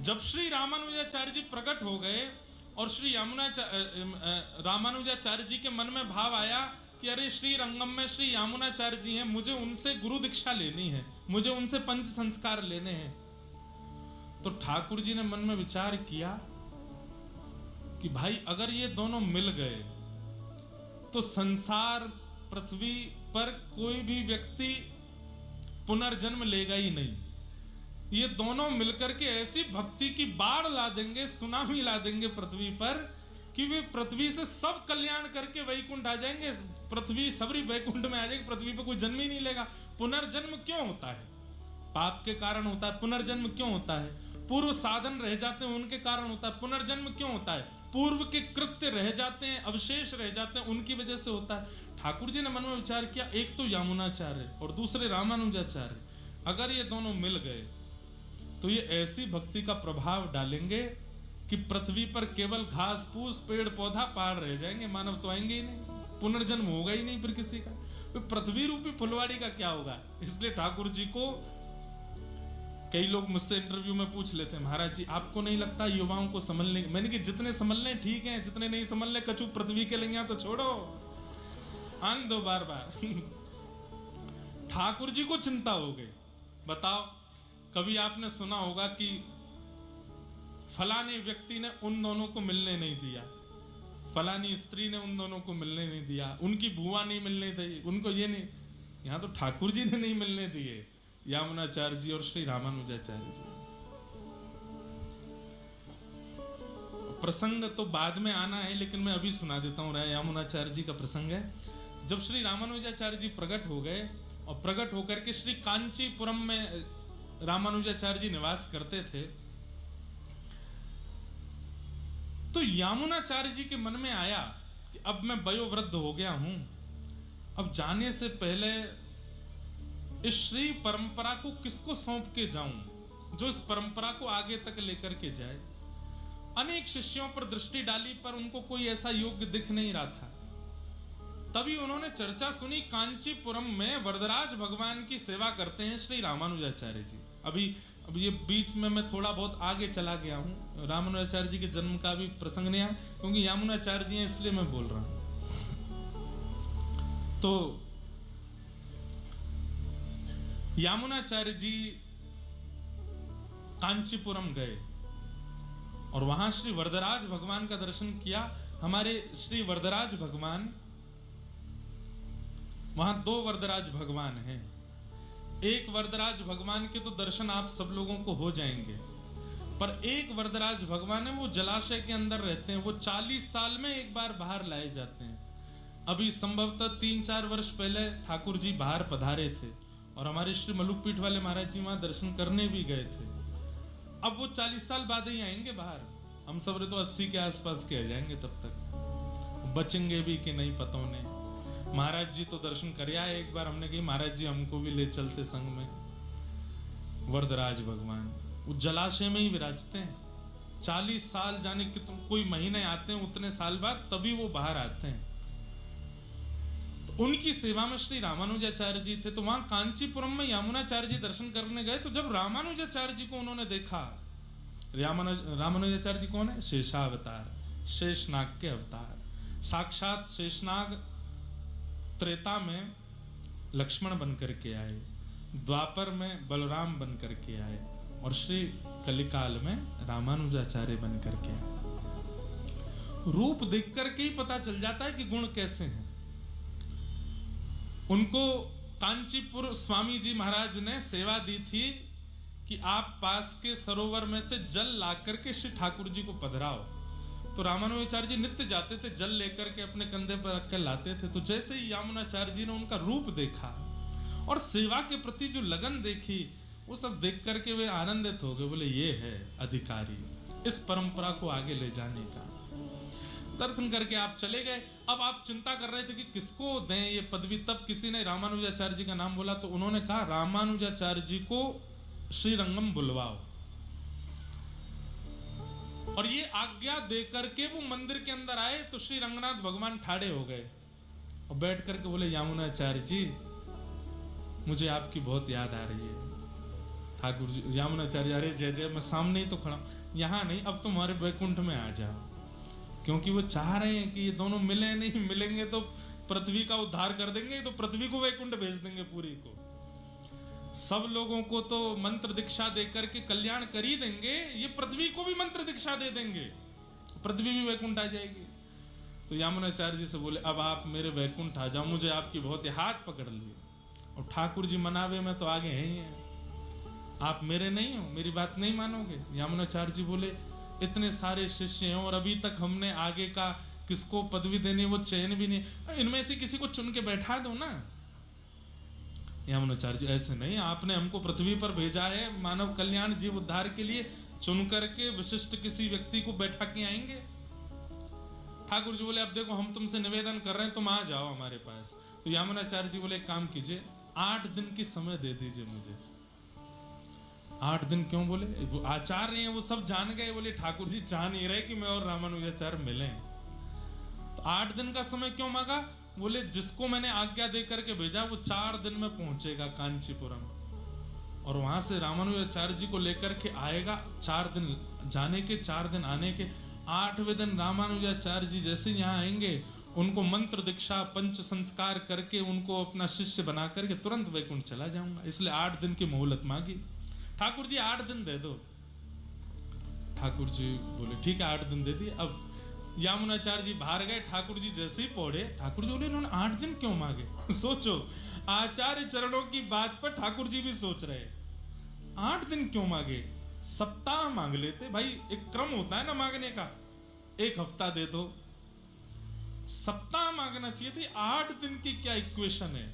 जब श्री रामानुजाचार्य जी प्रकट हो गए और श्री रामानुजाचार्य जी के मन में भाव आया कि अरे श्री रंगम में श्री यामुनाचार्य जी हैं, मुझे उनसे गुरु दीक्षा लेनी है, मुझे उनसे पंच संस्कार लेने हैं। तो ठाकुर जी ने मन में विचार किया कि भाई अगर ये दोनों मिल गए तो संसार पृथ्वी पर कोई भी व्यक्ति पुनर्जन्म लेगा ही नहीं। ये दोनों मिलकर के ऐसी भक्ति की बाढ़ ला देंगे, सुनामी ला देंगे पृथ्वी पर कि वे पृथ्वी से सब कल्याण करके वैकुंठ आ जाएंगे, पृथ्वी सबरी वैकुंठ में आ जाएगी, पृथ्वी पर कोई जन्म ही नहीं लेगा। पुनर्जन्म क्यों होता है? पाप के कारण होता है। पुनर्जन्म क्यों होता है? पूर्व साधन रह जाते हैं उनके कारण होता है। पुनर्जन्म क्यों होता है? पूर्व के कृत्य रह जाते हैं, अवशेष रह जाते हैं, उनकी वजह से होता है। ठाकुर जी ने मन में विचार किया, एक तो यामुनाचार्य और दूसरे रामानुजाचार्य, अगर ये दोनों मिल गए तो ये ऐसी भक्ति का प्रभाव डालेंगे कि पृथ्वी पर केवल घास फूस पेड़ पौधा पहाड़ रह जाएंगे, मानव तो आएंगे ही नहीं, पुनर्जन्म होगा ही नहीं फिर किसी का। तो पृथ्वी रूपी फुलवाड़ी का क्या होगा? इसलिए ठाकुर जी को कई लोग मुझसे इंटरव्यू में पूछ लेते हैं, महाराज जी आपको नहीं लगता युवाओं को संभल लेंगे? मैंने कि जितने संभल लें ठीक है, जितने नहीं संभल ले कचू पृथ्वी के लेंगे तो छोड़ो, आन दो बार बार। ठाकुर जी को चिंता हो गई। बताओ, कभी आपने सुना होगा कि फलानी व्यक्ति ने उन दोनों को मिलने नहीं दिया, फलानी स्त्री ने उन दोनों को मिलने नहीं दिया, उनकी बुआ नहीं मिलने दी, उनको ये नहीं। यहां तो ठाकुर जी ने नहीं मिलने दिए, यामुनाचार्य जी और श्री रामानुजाचार्य जी। प्रसंग तो बाद में आना है, लेकिन मैं अभी सुना देता हूं। यामुनाचार्य जी का प्रसंग है। जब श्री रामानुजाचार्य जी प्रकट हो गए और प्रकट होकर के श्री कांचीपुरम में रामानुजाचार्य जी निवास करते थे, तो यामुनाचार्य जी के मन में आया कि अब मैं वयोवृद्ध हो गया हूं, अब जाने से पहले इस श्री परंपरा को किसको सौंप के जाऊं जो इस परंपरा को आगे तक लेकर के जाए। अनेक शिष्यों पर दृष्टि डाली पर उनको कोई ऐसा योग्य दिख नहीं रहा था। तभी उन्होंने चर्चा सुनी, कांचीपुरम में वरदराज भगवान की सेवा करते हैं श्री रामानुजाचार्य जी। अब ये बीच में मैं थोड़ा बहुत आगे चला गया हूं, रामानुजाचार्य जी के जन्म का भी प्रसंग नहीं आया, क्योंकि यामुनाचार्य जी हैं इसलिए मैं बोल रहा हूं। तो यामुनाचार्य जी कांचीपुरम गए और वहां श्री वरदराज भगवान का दर्शन किया। हमारे श्री वरदराज भगवान, वहां दो वरदराज भगवान हैं। एक वरदराज भगवान के तो दर्शन आप सब लोगों को हो जाएंगे, पर एक वरदराज भगवान है, वो जलाशय के अंदर रहते हैं। वो 40 साल में एक बार बाहर लाए जाते हैं। अभी संभवतः 3-4 वर्ष पहले ठाकुर जी बाहर पधारे थे और हमारे श्री मलुकपीठ वाले महाराज जी वहां दर्शन करने भी गए थे। अब वो 40 साल बाद ही आएंगे बाहर, हम सब तो 80 के आसपास के आ जाएंगे, तब तक बचेंगे भी कि नहीं पता नहीं। महाराज जी तो दर्शन कर आए एक बार, हमने कही महाराज जी हमको भी ले चलते संग में। वरदराज भगवान वो जलाशय में ही विराजते हैं। 40 साल जाने कि तुम कोई महीने आते हैं, उतने साल बाद तभी वो बाहर आते हैं। तो उनकी सेवा में श्री रामानुजाचार्य जी थे। तो वहां कांचीपुरम में यामुनाचार्य जी दर्शन करने गए। तो जब रामानुजाचार्य जी को उन्होंने देखा, रामानुजाचार्य जी कौन है? शेषावतार, शेषनाग के अवतार। साक्षात शेषनाग त्रेता में लक्ष्मण बन करके आए, द्वापर में बलराम बन करके आए और श्री कलिकाल में रामानुजाचार्य बन करके आए। रूप देख करके ही पता चल जाता है कि गुण कैसे हैं। उनको कांचीपुर स्वामी जी महाराज ने सेवा दी थी कि आप पास के सरोवर में से जल ला करके श्री ठाकुर जी को पधराओ। तो रामानुजाचार्य जी नित्य जाते थे, जल लेकर के अपने कंधे पर रख कर लाते थे। तो जैसे ही यामुनाचार्य जी ने उनका रूप देखा और सेवा के प्रति जो लगन देखी, वो सब देख करके वे आनंदित हो गए। बोले ये है अधिकारी इस परंपरा को आगे ले जाने का। दर्शन करके आप चले गए। अब आप चिंता कर रहे थे कि किसको दें ये पदवी। तब किसी ने रामानुजाचार्य जी का नाम बोला, तो उन्होंने कहा रामानुजाचार्य जी को श्रीरंगम बुलवाओ। और ये आज्ञा दे करके वो मंदिर के अंदर आए तो श्री रंगनाथ भगवान ठाड़े हो गए और बैठ करके बोले यामुनाचार्य जी मुझे आपकी बहुत याद आ रही है। ठाकुर जी यामुनाचार्य, अरे जय जय, मैं सामने ही तो खड़ा हूं, यहाँ नहीं, अब तुम्हारे वैकुंठ में आ जाओ। क्योंकि वो चाह रहे हैं कि ये दोनों मिले नहीं, मिलेंगे तो पृथ्वी का उद्धार कर देंगे, तो पृथ्वी को वैकुंठ भेज देंगे पूरी को। सब लोगों को तो मंत्र दीक्षा देकर के कल्याण कर ही देंगे, ये पृथ्वी को भी मंत्र दीक्षा दे देंगे, पृथ्वी भी वैकुंठ आ जाएगी। तो यामुनाचार्य जी से बोले, अब आप मेरे वैकुंठ आ जाओ, मुझे आपकी बहुत हाथ पकड़ लिए। और ठाकुर जी मनावे में तो आगे हैं ही हैं, आप मेरे नहीं हो, मेरी बात नहीं मानोगे। यामुनाचार्य जी बोले, इतने सारे शिष्य हैं और अभी तक हमने आगे का किसको पदवी देनी वो चयन भी नहीं, इनमें से किसी को चुन के बैठा दो ना। यामुनाचार्य जी, ऐसे नहीं, आपने हमको पृथ्वी पर भेजा है मानव कल्याण जीव उद्धार के लिए, चुन करके विशिष्ट किसी व्यक्ति को बैठा के आएंगे। ठाकुर जी बोले, अब देखो हम तुमसे निवेदन कर रहे हैं, तुम आ जाओ हमारे पास। तो यामुनाचार्य जी बोले, एक काम कीजिए, 8 दिन की समय दे दीजिए मुझे। 8 दिन क्यों? बोले वो आचार्य हैं, वो सब जान गए। बोले ठाकुर जी चाह नहीं रहे कि मैं और रामानुजाचार्य मिलें। तो 8 दिन का समय क्यों मांगा? बोले जिसको मैंने आज्ञा दे करके भेजा वो 4 दिन में पहुंचेगा कांचीपुरम, और वहां से रामानुजाचार्य जी को लेकर के आएगा। 4 दिन जाने के, 4 दिन आने के। 8वें दिन रामानुजाचार्य जी जैसे यहाँ आएंगे, उनको मंत्र दीक्षा पंच संस्कार करके उनको अपना शिष्य बना करके तुरंत वैकुंठ चला जाऊंगा। इसलिए 8 दिन की मोहलत मांगी। ठाकुर जी 8 दिन दे दो। ठाकुर जी बोले ठीक है 8 दिन दे दिए। अब यामुनाचार्य जी बाहर गए, ठाकुर जी जैसे ही पहुंचे, ठाकुर जी बोले इन्होंने 8 दिन क्यों मांगे? सोचो, आचार्य चरणों की बात पर ठाकुर जी भी सोच रहे 8 दिन क्यों मांगे? सप्ताह मांग लेते भाई, एक क्रम होता है ना मांगने का, 1 हफ्ता दे दो, सप्ताह मांगना चाहिए थी। 8 दिन की क्या इक्वेशन है?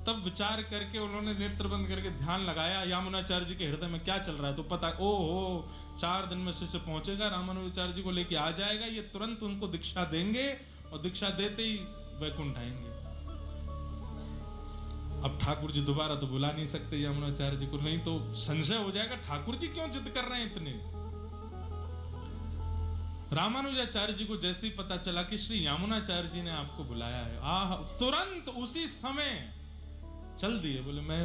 तब विचार करके उन्होंने नेत्र बंद करके ध्यान लगाया, यामुनाचार्य जी के हृदय में क्या चल रहा है तो पता, ओहो 4 दिन में शिष्य पहुंचेगा, रामानुजाचार्य जी को लेके आ जाएगा, ये तुरंत उनको दीक्षा देंगे और दीक्षा देते ही वैकुंठ आएंगे। अब ठाकुर जी दोबारा तो बुला नहीं सकते यामुनाचार्य जी को, नहीं तो संशय हो जाएगा ठाकुर जी क्यों जिद कर रहे हैं इतने। रामानुजाचार्य जी को जैसे ही पता चला कि श्री यामुनाचार्य जी ने आपको बुलाया है, तुरंत उसी समय चल दिए। बोले मैं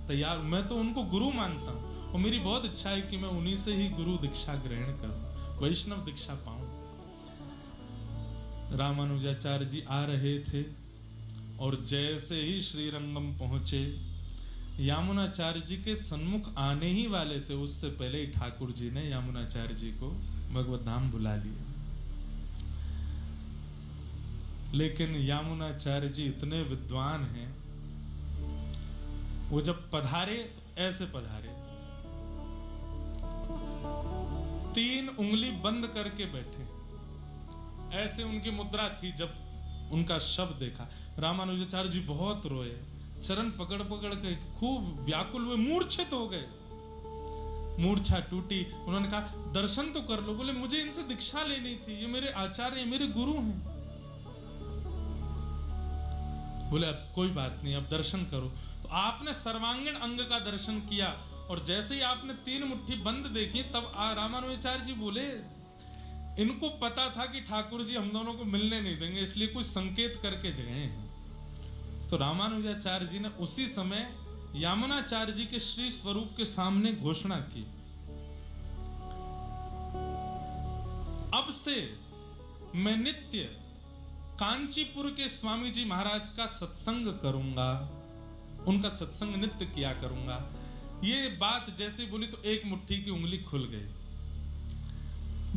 तैयार, मैं तो उनको गुरु मानता हूं और मेरी बहुत इच्छा है कि मैं उन्हीं से ही गुरु दीक्षा ग्रहण करूं, वैष्णव दीक्षा पाऊं। रामानुजाचार्य जी आ रहे थे और जैसे ही श्रीरंगम पहुंचे, यामुनाचार्य जी के सन्मुख आने ही वाले थे, उससे पहले ही ठाकुर जी ने यामुनाचार्य जी को भगवत धाम बुला लिया। लेकिन यामुनाचार्य जी इतने विद्वान हैं, वो जब पधारे तो ऐसे पधारे, 3 उंगली बंद करके बैठे, ऐसे उनकी मुद्रा थी। जब उनका शब्द देखा, रामानुजाचार्य जी बहुत रोए, चरण पकड़ पकड़ के खूब व्याकुल हुए, मूर्छित हो गए, मूर्छा टूटी। उन्होंने कहा दर्शन तो कर लो। बोले मुझे इनसे दीक्षा लेनी थी, ये मेरे आचार्य, मेरे गुरु हैं। बोले अब कोई बात नहीं, अब दर्शन करो। तो आपने सर्वांगीण अंग का दर्शन किया और जैसे ही आपने 3 मुट्ठी बंद देखी, तब रामानुजाचार्य जी बोले इनको पता था कि ठाकुर जी हम दोनों को मिलने नहीं देंगे, इसलिए कुछ संकेत करके गए हैं। तो रामानुजाचार्य जी ने उसी समय यामुनाचार्य जी के श्री स्वरूप के सामने घोषणा की, अब से मैं नित्य कांचीपुर के स्वामी जी महाराज का सत्संग करूंगा, उनका सत्संग नित्य किया करूंगा। ये बात जैसे बोली तो 1 मुट्ठी की उंगली खुल गई।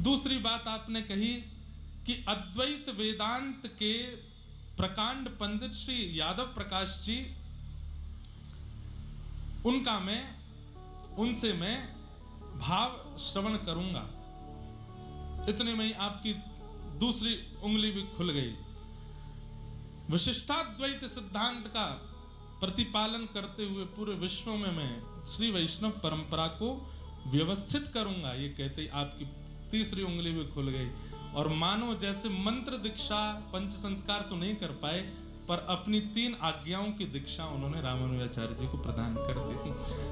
दूसरी बात आपने कही कि अद्वैत वेदांत के प्रकांड पंडित श्री यादव प्रकाश जी, उनसे मैं भाव श्रवण करूंगा। इतने में ही आपकी दूसरी उंगली भी खुल गई। विशिष्टाद्वैत सिद्धांत का प्रतिपालन करते हुए पूरे विश्व में मैं श्री वैष्णव परंपरा को व्यवस्थित करूंगा, ये कहते ही आपकी तीसरी उंगली भी खुल गई। और मानो जैसे मंत्र दीक्षा पंच संस्कार तो नहीं कर पाए, पर अपनी 3 आज्ञाओं की दीक्षा उन्होंने रामानुजाचार्य जी को प्रदान कर दी।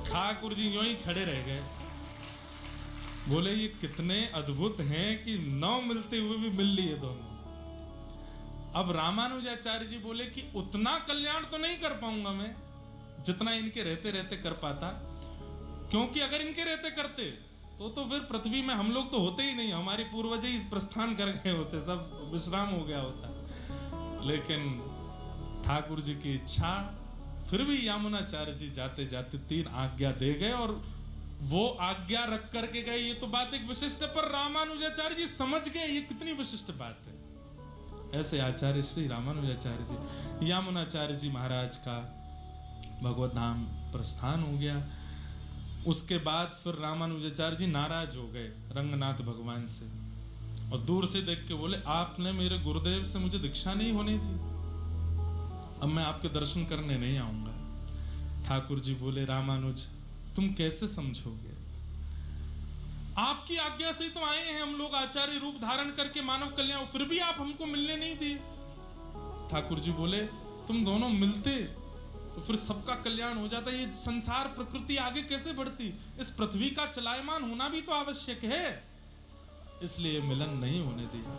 ठाकुर जी यूं ही खड़े रह गए, बोले ये कितने अद्भुत हैं कि 9 मिलते हुए भी मिल लिए दोनों। अब रामानुजाचार्य जी बोले कि उतना कल्याण तो नहीं कर पाऊंगा मैं जितना इनके रहते रहते कर पाता, क्योंकि अगर इनके रहते करते तो फिर पृथ्वी में हम लोग तो होते ही नहीं, हमारे पूर्वज ही प्रस्थान कर गए होते, सब विश्राम हो गया होता। लेकिन ठाकुर जी की इच्छा, फिर भी यामुनाचार्य जी जाते जाते 3 आज्ञा दे गए और वो आज्ञा रख करके गए। ये तो बात एक विशिष्ट है, पर रामानुजाचार्य जी समझ गए ये कितनी विशिष्ट बात है। ऐसे आचार्य श्री रामानुजाचार्य जी, यामुनाचार्य जी महाराज का भगवत धाम प्रस्थान हो गया। उसके बाद फिर रामानुजाचार्य जी नाराज हो गए रंगनाथ भगवान से और दूर से देख के बोले, आपने मेरे गुरुदेव से मुझे दीक्षा नहीं होनी थी, अब मैं आपके दर्शन करने नहीं आऊंगा। ठाकुर जी बोले, रामानुज तुम कैसे समझोगे, आपकी आज्ञा से ही तो आए हैं हम लोग आचार्य रूप धारण करके मानव कल्याण, फिर भी आप हमको मिलने नहीं दिए। ठाकुर जी बोले, तुम दोनों मिलते तो फिर सबका कल्याण हो जाता, ये संसार प्रकृति आगे कैसे बढ़ती, इस पृथ्वी का चलायमान होना भी तो आवश्यक है, इसलिए मिलन नहीं होने दिया।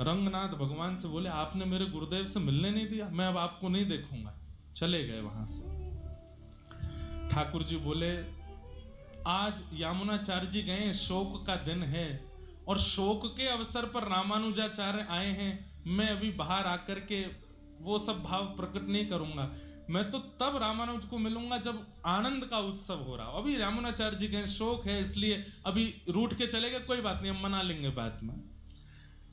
रंगनाथ भगवान से बोले, आपने मेरे गुरुदेव से मिलने नहीं दिया, मैं अब आपको नहीं देखूंगा, चले गए वहां से। ठाकुर जी बोले, आज यामुनाचार्य जी गए, शोक का दिन है और शोक के अवसर पर रामानुजाचार्य आए हैं, मैं अभी बाहर आकर के वो सब भाव प्रकट नहीं करूंगा, मैं तो तब रामानुज को मिलूंगा जब आनंद का उत्सव हो रहा हो। अभी रामानुजाचार्य जी गए, शोक है इसलिए अभी रूठ के चले गए, कोई बात नहीं हम मना लेंगे बाद में।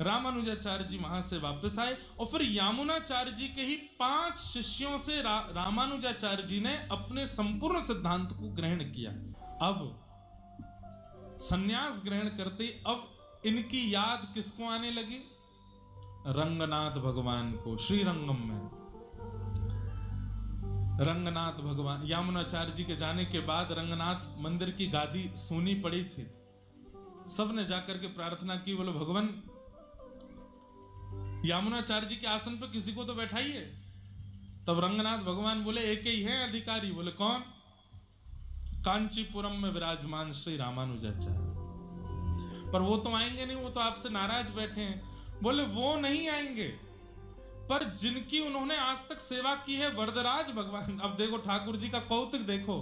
रामानुजाचार्य जी वहां से वापस आए और फिर यामुनाचार्य जी के ही 5 शिष्यों से रामानुजाचार्य जी ने अपने संपूर्ण सिद्धांत को ग्रहण किया। अब संन्यास ग्रहण करते अब इनकी याद किसको आने लगी, रंगनाथ भगवान को। श्री रंगम में रंगनाथ भगवान, यामुनाचार्य जी के जाने के बाद रंगनाथ मंदिर की गादी सूनी पड़ी थी, सबने जाकर के प्रार्थना की, बोले भगवान यामुनाचार्य जी के आसन पर किसी को तो बैठाइए। तब रंगनाथ भगवान बोले, एक ही है अधिकारी। बोले कौन? कांचीपुरम में विराजमान श्री रामानुजाचार्य। पर वो तो आएंगे नहीं, वो तो आपसे नाराज बैठे हैं। बोले वो नहीं आएंगे, पर जिनकी उन्होंने आज तक सेवा की है वरदराज भगवान। अब देखो ठाकुर जी का कौतुक देखो,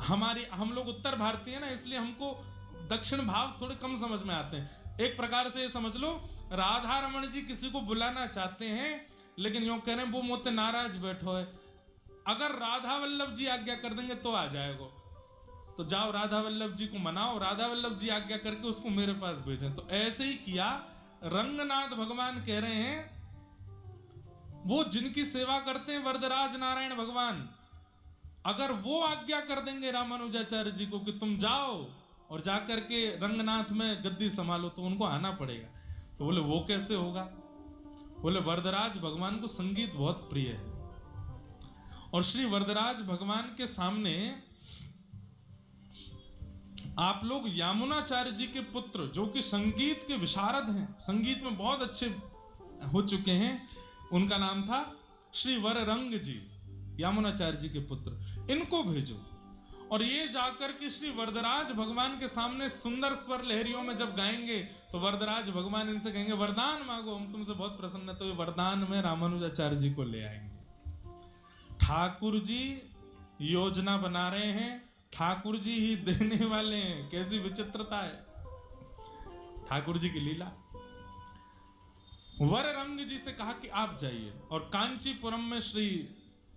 हम लोग उत्तर भारतीय ना, इसलिए हमको दक्षिण भाव थोड़े कम समझ में आते हैं। एक प्रकार से ये समझ लो, राधा रमन जी किसी को बुलाना चाहते हैं लेकिन यूं कह रहे हैं वो मुझसे नाराज बैठो है, अगर राधा वल्लभ जी आज्ञा कर देंगे तो आ जाएगा, तो जाओ राधा वल्लभ जी को मनाओ, राधा वल्लभ जी आज्ञा करके उसको मेरे पास भेजें। तो ऐसे ही किया। रंगनाथ भगवान कह रहे हैं वो जिनकी सेवा करते हैं वरदराज नारायण भगवान, अगर वो आज्ञा कर देंगे रामानुजाचार्य जी को कि तुम जाओ और जाकर के रंगनाथ में गद्दी संभालो, तो उनको आना पड़ेगा। तो बोले वो कैसे होगा? बोले वरदराज भगवान को संगीत बहुत प्रिय है और श्री वरदराज भगवान के सामने आप लोग यामुनाचार्य जी के पुत्र जो कि संगीत के विशारद हैं, संगीत में बहुत अच्छे हो चुके हैं, उनका नाम था श्री वररंग जी, यामुनाचार्य जी के पुत्र, इनको भेजो और ये जाकर के श्री वरदराज भगवान के सामने सुंदर स्वर लहरियों में जब गाएंगे तो वरदराज भगवान इनसे कहेंगे वरदान मांगो, हम तुमसे बहुत प्रसन्न है। तो ये वरदान में रामानुजाचार्य जी को ले आएंगे। ठाकुर जी योजना बना रहे हैं, ठाकुर जी ही देने वाले हैं। कैसी विचित्रता है ठाकुर जी की लीला। वररंग जी से कहा कि आप जाइए और कांचीपुरम में श्री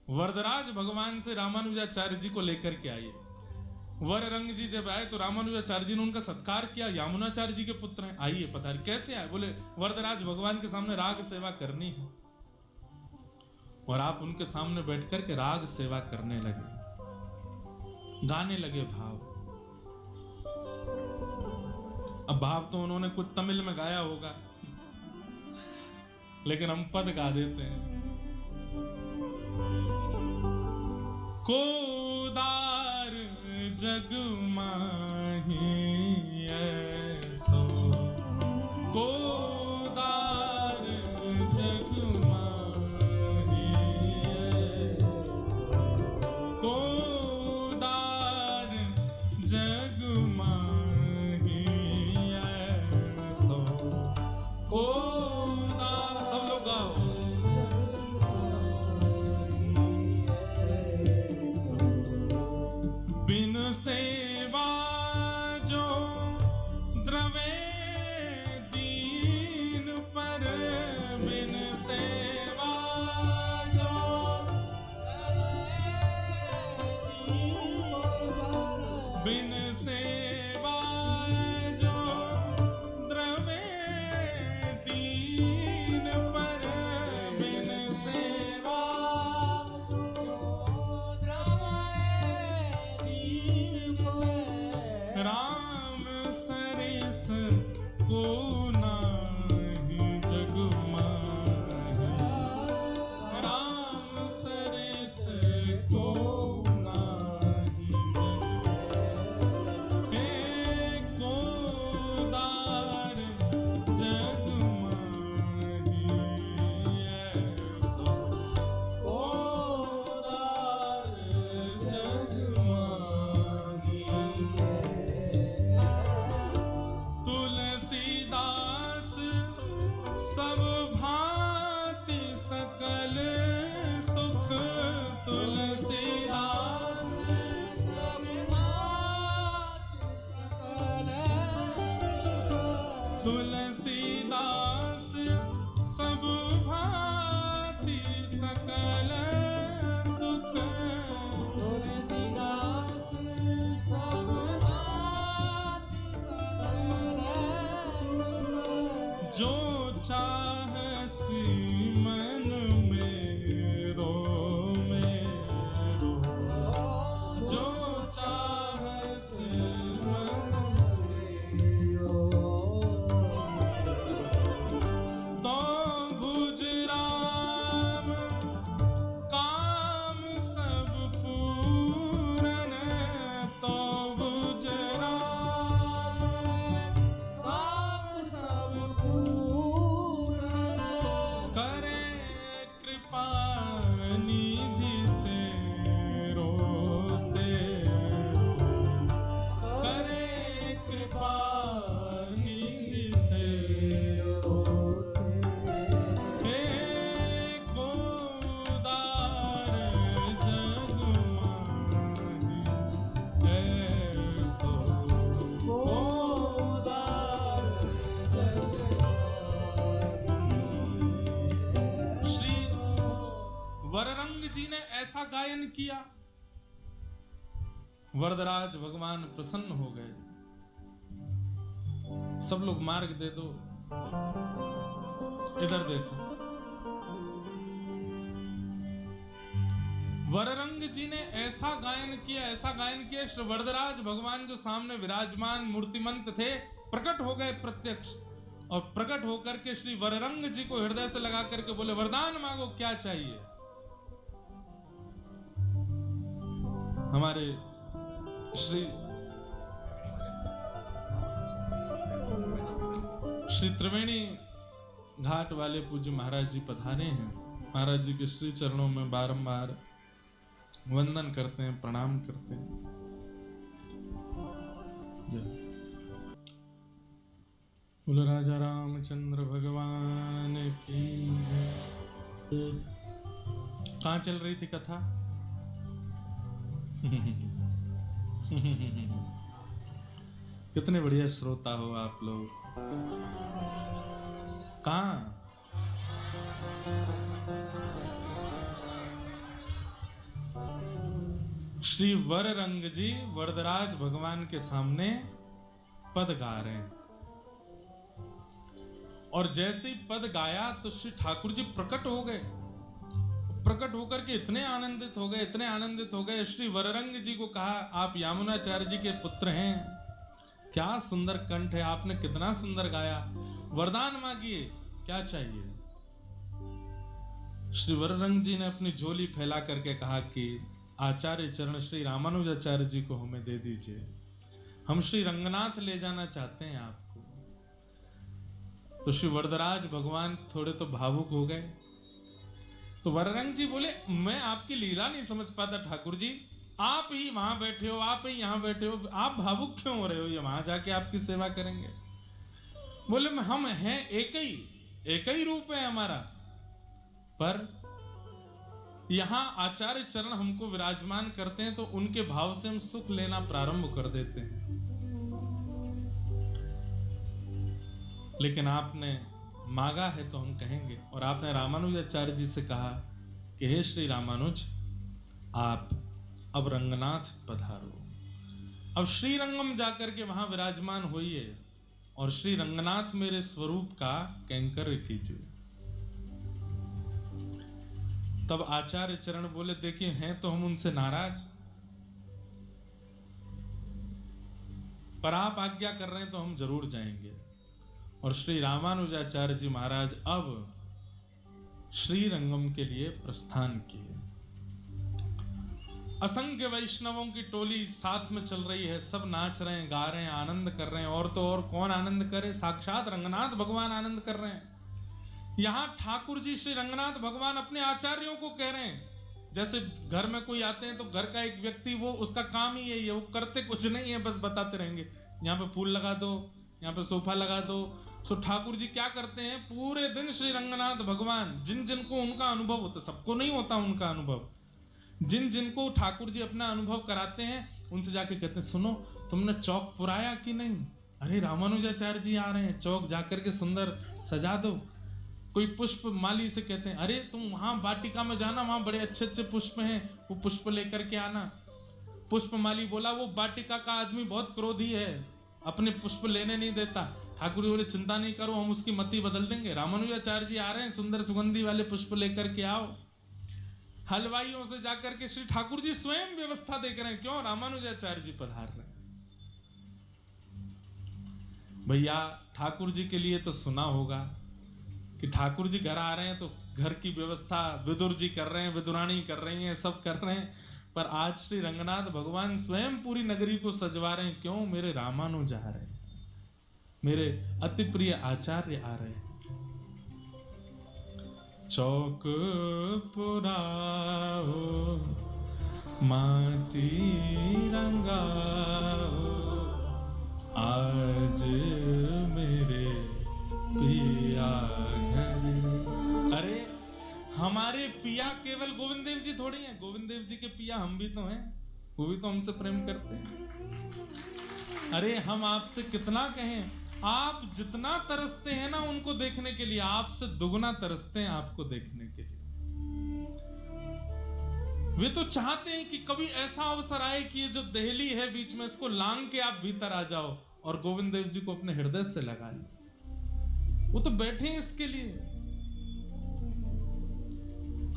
वरदराज भगवान से रामानुजाचार्य जी को लेकर के आइए। वररंग जी जब आए तो रामानुजाचार्य जी ने उनका सत्कार किया, यामुनाचार्य जी के पुत्र हैं, आइए पधारिए। कैसे आए? बोले वरदराज भगवान के सामने राग सेवा करनी है और आप उनके सामने बैठ कर के राग सेवा करने लगे, गाने लगे भाव। अब भाव तो उन्होंने कुछ तमिल में गाया होगा लेकिन हम पद गा देते हैं। कोदार जग माही ऐसो, कोदार जग माही ऐसो, कोदार जग माही ऐसो, कोदार। सब लोग गाओ। बिन सेवा जो द्रवे दीन पर, बिन सेवा जो द्रवे दीन पर, राम सरिस को नाही जग माहि, राम सरिस को नाही जग, एको दार जग माहि, ऐसा को दार जग माहि, तुलसीदास सब भांति सकल सुख, तुलसीदास सब भांति सकल सुख, तुलसीदास सब भांति सकल सुख, तुलसीदास सब भांति सकल सुख, जो चाहसी मन मेरो मेरो, जो चाहसी मन मेरो, तो भुज राम काम सब पूरन, तो भुज राम काम सब पूरन, करे कृपा निधि तेरो तेरो, करे कृपा निधि तेरो तेरो, एको दार जग माहि, ऐसो को दार जग माहि। श्री वररंग जी ने ऐसा गायन किया, वरदराज भगवान प्रसन्न हो गए। सब लोग मार्ग दे दो, इधर देखो। वररंग जी ने ऐसा गायन किया, ऐसा गायन किया, श्री वरदराज भगवान जो सामने विराजमान मूर्तिमंत थे प्रकट हो गए प्रत्यक्ष, और प्रकट होकर के श्री वररंग जी को हृदय से लगा करके बोले, वरदान मांगो, क्या चाहिए। हमारे श्री त्रिवेणी घाट वाले पूज्य महाराज जी पधारे हैं। महाराज जी के श्री चरणों में बारंबार वंदन करते हैं, प्रणाम करते हैं। बोलो राजा रामचंद्र भगवान की। कहाँ चल रही थी कथा? कितने बढ़िया श्रोता हो आप लोग। कहाँ? श्री वररंग जी वरदराज भगवान के सामने पद गा रहे हैं, और जैसे ही पद गाया तो श्री ठाकुर जी प्रकट हो गए। प्रकट होकर के इतने आनंदित हो गए, इतने आनंदित हो गए। श्री वररंग जी को कहा, आप यामुनाचार्य जी के पुत्र हैं, क्या सुंदर कंठ है, आपने कितना सुंदर गाया, वरदान मांगिए, क्या चाहिए। श्री वररंग जी ने अपनी झोली फैला करके कहा कि आचार्य चरण श्री रामानुजाचार्य जी को हमें दे दीजिए, हम श्री रंगनाथ ले जाना चाहते हैं आपको। तो श्री वरदराज भगवान थोड़े तो भावुक हो गए। तो वररंग जी बोले, मैं आपकी लीला नहीं समझ पाता ठाकुर जी, आप ही वहां बैठे हो, आप ही यहां बैठे हो, आप भावुक क्यों हो रहे हो, ये वहां जाके आपकी सेवा करेंगे। बोले, हम हैं एक ही रूप है हमारा, पर यहां आचार्य चरण हमको विराजमान करते हैं तो उनके भाव से हम सुख लेना प्रारंभ कर देते हैं। लेकिन आपने मांगा है तो हम कहेंगे। और आपने रामानुजाचार्य जी से कहा कि हे श्री रामानुज, आप अब रंगनाथ पधारो। अब श्री रंगम जाकर के वहां विराजमान होइए और श्री रंगनाथ मेरे स्वरूप का कैंकर कीजिए। तब आचार्य चरण बोले, देखिए हैं तो हम उनसे नाराज, पर आप आज्ञा कर रहे हैं तो हम जरूर जाएंगे। और श्री रामानुजाचार्य जी महाराज अब श्री रंगम के लिए प्रस्थान किए। असंख्य वैष्णवों की टोली साथ में चल रही है, सब नाच रहे हैं, गा रहे हैं, आनंद कर रहे हैं। और तो और कौन आनंद करे, साक्षात रंगनाथ भगवान आनंद कर रहे हैं। यहां ठाकुर जी श्री रंगनाथ भगवान अपने आचार्यों को कह रहे हैं, जैसे घर में कोई आते हैं तो घर का एक व्यक्ति, वो उसका काम ही यही है, वो करते कुछ नहीं है, बस बताते रहेंगे यहाँ पे फूल लगा दो, यहाँ पे सोफा लगा दो। सो ठाकुर जी क्या करते हैं, पूरे दिन श्री रंगनाथ भगवान जिन जिनको उनका अनुभव होता, सबको नहीं होता उनका अनुभव, जिन जिनको ठाकुर जी अपना अनुभव कराते हैं उनसे जाके कहते हैं, सुनो तुमने चौक पुराया कि नहीं? अरे रामानुजाचार्य जी आ रहे हैं, चौक जाकर के सुंदर सजा दो। कोई पुष्प माली से कहते हैं, अरे तुम वहां वाटिका में जाना, वहां बड़े अच्छे अच्छे पुष्प हैं, वो पुष्प लेकर के आना। पुष्प माली बोला, वो वाटिका का आदमी बहुत क्रोधी है, अपने पुष्प लेने नहीं देता। ठाकुर जी बोले, चिंता नहीं करो, हम उसकी मति बदल देंगे। रामानुजाचार्य जी आ रहे हैं, सुंदर सुगंधी वाले पुष्प लेकर के आओ। हलवाइयों से जाकर के श्री ठाकुर जी स्वयं व्यवस्था देख रहे हैं, क्यों? रामानुजाचार्य जी पधार रहे हैं। भैया ठाकुर जी के लिए तो सुना होगा कि ठाकुर जी घर आ रहे हैं तो घर की व्यवस्था विदुर जी कर रहे हैं, विदुरानी कर रही हैं, सब कर रहे हैं। पर आज श्री रंगनाथ भगवान स्वयं पूरी नगरी को सजवा रहे हैं, क्यों? मेरे रामानुज आ रहे हैं, मेरे अति प्रिय आचार्य आ रहे हैं। चौक पुराओ माटी रंगाओ, आज मेरे पिया घर। अरे हमारे पिया केवल गोविंद देव जी थोड़ी हैं, गोविंद देव जी के पिया हम भी तो हैं, वो भी तो हमसे प्रेम करते हैं। अरे हम आपसे कितना कहें, आप जितना तरसते हैं ना उनको देखने के लिए, आपसे दुगना तरसते हैं आपको देखने के लिए। वे तो चाहते हैं कि कभी ऐसा अवसर आए कि ये जो दहली है बीच में, इसको लांग के आप भीतर आ जाओ और गोविंद देव जी को अपने हृदय से लगा लो। वो तो बैठे हैं इसके लिए।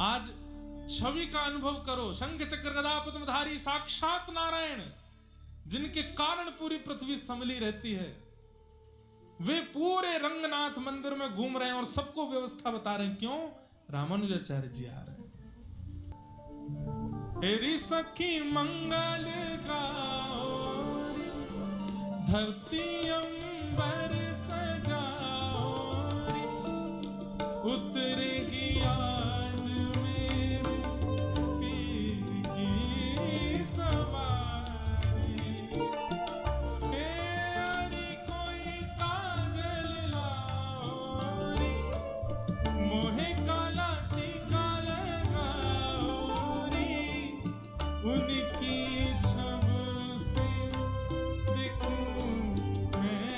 आज छवि का अनुभव करो, शंख चक्र गदा पद्मधारी साक्षात नारायण, जिनके कारण पूरी पृथ्वी संभली रहती है, वे पूरे रंगनाथ मंदिर में घूम रहे हैं और सबको व्यवस्था बता रहे हैं, क्यों? रामानुजाचार्य जी आ रहे हैं। हेरी सखी मंगल गाओ रे, धरती अंबर सजाओ रे, उतरेगी आज मेरे पीर की सवारी। अरे कोई काजल लाओ रे, मोहे काला टीका लगाओ रे, उनकी छब से देखूं मैं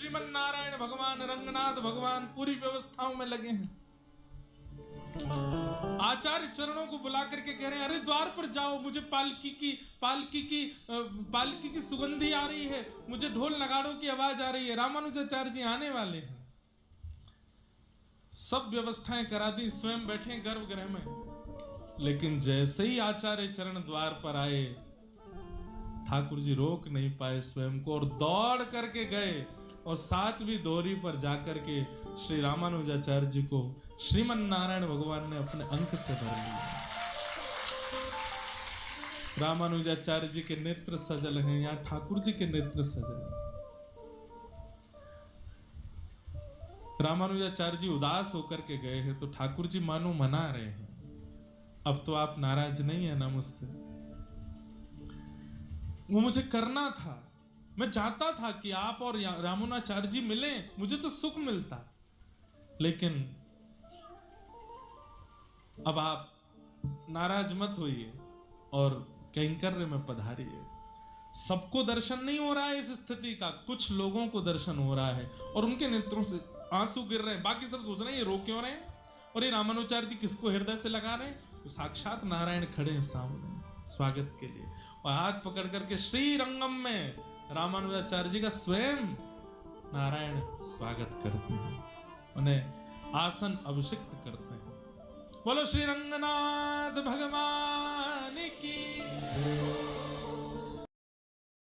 श्रीमन नारायण भगवान, रंगनाथ भगवान पूरी व्यवस्थाओं में लगे हैं। आचार्य चरणों को बुला करके कह रहे हैं, अरे द्वार पर जाओ, मुझे पालकी की सुगंधी आ रही है, मुझे ढोल नगाड़ों की आवाज आ रही है, रामानुजाचार्य जी आने वाले हैं। सब व्यवस्थाएं करा दी, स्वयं बैठे गर्भगृह में। लेकिन जैसे ही आचार्य चरण द्वार पर आए, ठाकुर जी रोक नहीं पाए स्वयं को और दौड़ करके गए और 7वीं दोहरी पर जाकर के श्री रामानुजाचार्य जी को श्रीमन नारायण भगवान ने अपने अंक से भर लिया। रामानुजाचार्य जी के नेत्र सजल हैं, यहाँ ठाकुर जी के नेत्र सजल हैं। रामानुजाचार्य जी उदास होकर के गए हैं तो ठाकुर जी मानो मना रहे हैं, अब तो आप नाराज नहीं है ना मुझसे। वो मुझे करना था, मैं चाहता था कि आप और रामानुजाचार्य जी मिले, मुझे तो सुख मिलता, लेकिन अब आप नाराज मत होइए और कैंकर्य में पधारिए। सबको दर्शन नहीं हो रहा है इस स्थिति का, कुछ लोगों को दर्शन हो रहा है और उनके नेत्रों से आंसू गिर रहे हैं। बाकी सब सोच रहे हैं ये रो क्यों रहे हैं और ये रामानुजाचार्य जी किसको हृदय से लगा रहे हैं। तो साक्षात नारायण खड़े हैं सामने स्वागत के लिए और हाथ पकड़ करके श्री रंगम में रामानुजाचार्य जी का स्वयं नारायण स्वागत करते हैं, उन्हें आसन अभिषिक्त करते हैं। बोलो श्री रंगनाथ भगवान